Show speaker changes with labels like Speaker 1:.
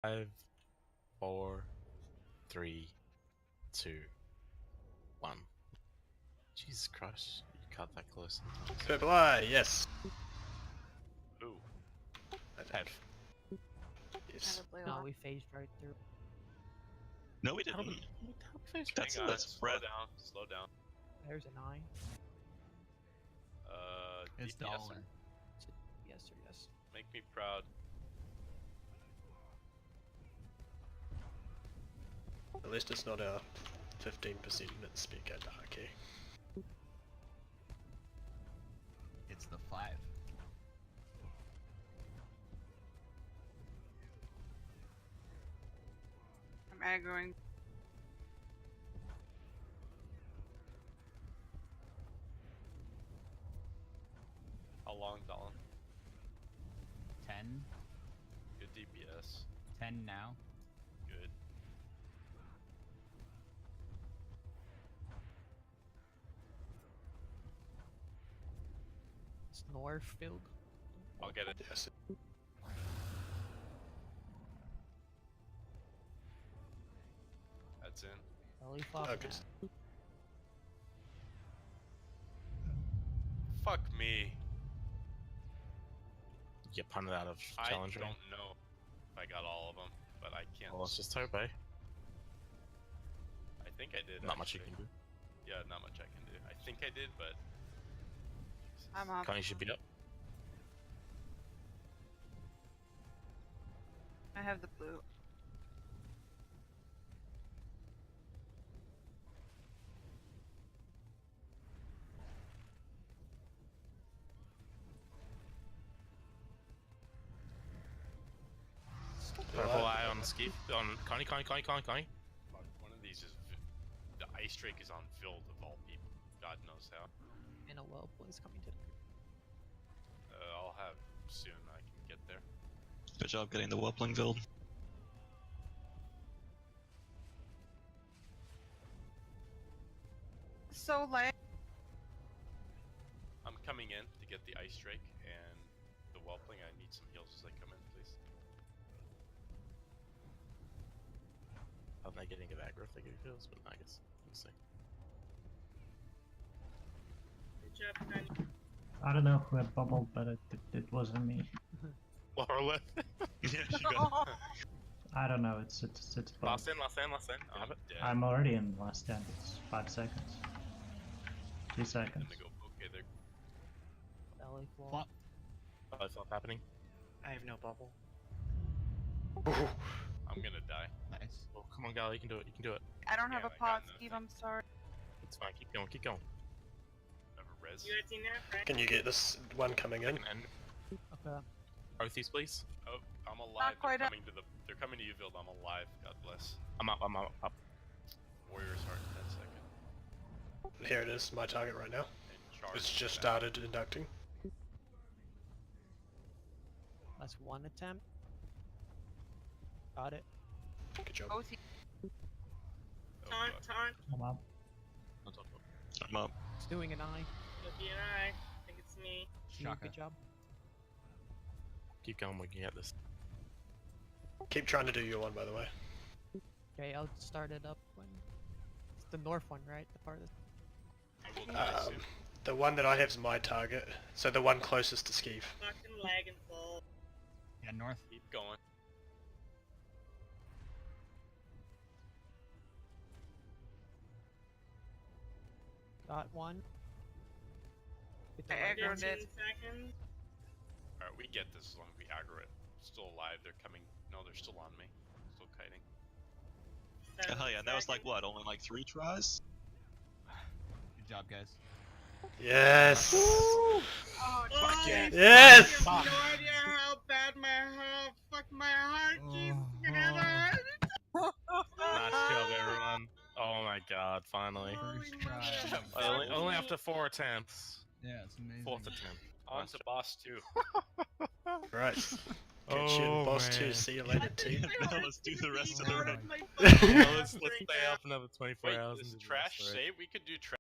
Speaker 1: 5, 4, 3, 2, 1. Jesus Christ, you cut that close.
Speaker 2: Purple eye, yes.
Speaker 1: Ooh.
Speaker 2: I have. Yes.
Speaker 3: No, we phased right through.
Speaker 4: No, we didn't. That's
Speaker 5: Hang on,
Speaker 4: red.
Speaker 5: slow down.
Speaker 3: There's an eye.
Speaker 6: It's
Speaker 5: DPS
Speaker 6: dollar.
Speaker 5: -er.
Speaker 3: Yes or yes.
Speaker 5: Make me proud.
Speaker 2: At least it's not our 15% mid speaker darky.
Speaker 6: It's the 5.
Speaker 7: I'm aggroing.
Speaker 5: How long, Dolan?
Speaker 6: 10.
Speaker 5: Good DPS.
Speaker 6: 10 now.
Speaker 5: Good.
Speaker 3: It's Northfield.
Speaker 5: I'll get it.
Speaker 2: Yes.
Speaker 5: That's in.
Speaker 3: Belly flop.
Speaker 2: Oh, good.
Speaker 5: Fuck me.
Speaker 1: Get punted out of
Speaker 5: I
Speaker 1: challenge
Speaker 5: don't
Speaker 1: ring.
Speaker 5: know if I got all of them, but I can't.
Speaker 1: Well, let's just hope, eh?
Speaker 5: I think I did.
Speaker 1: Not much you
Speaker 5: actually.
Speaker 1: can do.
Speaker 5: Yeah, not much I can do. I think I did, but.
Speaker 7: I'm up.
Speaker 1: Connie should beat up.
Speaker 7: I have the blue.
Speaker 1: Purple eye on Ski. On Connie.
Speaker 5: Fuck, one of these is. The ice drake is on Vild of all people. God knows how.
Speaker 3: And a whirlpool is coming to the group.
Speaker 5: I'll have soon. I can get there.
Speaker 4: Good job getting the Whelpling build.
Speaker 7: So late.
Speaker 5: I'm coming in to get the ice drake and the whelpling. I need some heals as they come in, please.
Speaker 1: I'm not getting a aggro if they get kills, but I guess we'll see.
Speaker 7: Good job, Connie.
Speaker 8: I don't know who had bubbled, but it wasn't me.
Speaker 1: Laura,
Speaker 4: Yeah, she got
Speaker 8: I don't know. It's both.
Speaker 1: last in.
Speaker 5: I'm
Speaker 1: Have it.
Speaker 5: dead.
Speaker 8: I'm already in last stand. It's 5 seconds. 2
Speaker 5: I'm
Speaker 8: seconds.
Speaker 5: gonna go. Okay, they're.
Speaker 3: Belly flop.
Speaker 6: Flop.
Speaker 1: That's not happening.
Speaker 9: I have no bubble.
Speaker 5: I'm gonna die.
Speaker 6: Nice.
Speaker 1: Oh, come on, Gal, you can do it. You can do it.
Speaker 7: I don't have
Speaker 5: Yeah,
Speaker 7: a
Speaker 5: I
Speaker 7: pot,
Speaker 5: got
Speaker 7: Steve.
Speaker 5: nothing.
Speaker 7: I'm sorry.
Speaker 1: It's fine. Keep going. Keep going.
Speaker 5: Have a res.
Speaker 2: Can you get this one coming in?
Speaker 1: And
Speaker 3: Okay.
Speaker 1: Oathies, please.
Speaker 5: Oh, I'm alive.
Speaker 7: quite
Speaker 5: They're
Speaker 7: up.
Speaker 5: coming to the. They're coming to you, Vild. I'm alive. God bless.
Speaker 1: I'm up. I'm up. Up.
Speaker 5: Warrior's heart in 10 seconds.
Speaker 2: Here it is, my target right now.
Speaker 5: And charge.
Speaker 2: It's just
Speaker 5: back.
Speaker 2: started inducting.
Speaker 3: That's one attempt. Got it.
Speaker 2: Good job.
Speaker 7: OT.
Speaker 5: Oh, fuck.
Speaker 8: I'm up.
Speaker 1: On top of it.
Speaker 4: I'm up.
Speaker 3: It's doing an eye.
Speaker 7: I think it's me.
Speaker 3: Steve,
Speaker 6: Shaka.
Speaker 3: good job.
Speaker 1: Keep going. We can get this.
Speaker 2: Keep trying to do your one, by the way.
Speaker 3: Okay, I'll start it up when it's the north one, right? The farthest.
Speaker 5: I will die soon.
Speaker 2: The one that I have is my target, so the one closest to Skeeve.
Speaker 7: Fucking lag and fall.
Speaker 6: Yeah, north.
Speaker 5: Keep going.
Speaker 3: Got one. Get the
Speaker 7: I
Speaker 3: right
Speaker 7: aggroed
Speaker 3: one.
Speaker 7: it.
Speaker 5: Alright, we get this as long as we aggro it. Still alive. They're coming. No, they're still on me. Still kiting.
Speaker 4: Oh, hell yeah, and that was like what? Only like 3 tries?
Speaker 6: Good job, guys.
Speaker 2: Yes!
Speaker 7: Oh,
Speaker 5: Fuck yeah.
Speaker 2: Yes!
Speaker 7: You have no idea how bad my heart keeps together.
Speaker 1: Nice job, everyone. Oh my God! Finally.
Speaker 6: First try.
Speaker 1: Only after 4 attempts.
Speaker 6: Yeah, it's amazing.
Speaker 1: 4th attempt.
Speaker 5: On
Speaker 1: Nice
Speaker 5: to
Speaker 1: job.
Speaker 5: boss 2.
Speaker 2: Right. Catch you in boss 2,
Speaker 1: man.
Speaker 2: see you later team.
Speaker 4: Now let's do the rest of the
Speaker 6: Oh,
Speaker 4: run.
Speaker 1: Yeah, let's stay up another 24
Speaker 5: Wait,
Speaker 1: hours.
Speaker 5: is
Speaker 1: and do the
Speaker 5: trash
Speaker 1: rest of it.
Speaker 5: save? We could do trash.